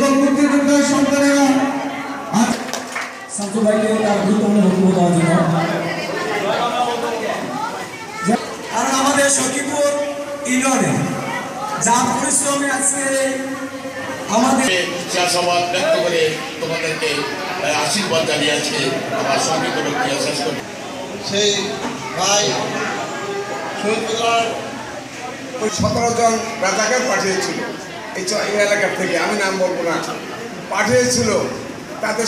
এবং মুক্তিযোদ্ধার সন্তানেরা শামসু ভাইকে তার গুরুত্বপূর্ণ বক্তব্য দেওয়ার জন্য। কারণ আমাদের সখীপুর ইউনিয়নে যা পরিশ্রমে আজকে আমাদের চাষাবাদ ব্যক্ত করে তোমাদেরকে আশীর্বাদ জানিয়ে আজকে আমার সংক্ষিপ্ত বক্তব্য শেষ করি। সেই ভাই শহীদুল্লাহ 17 জন রাজাকার পাঠিয়েছিল এই এলাকার থেকে, আমি নাম বলবো না, পাঠিয়েছিল তাদের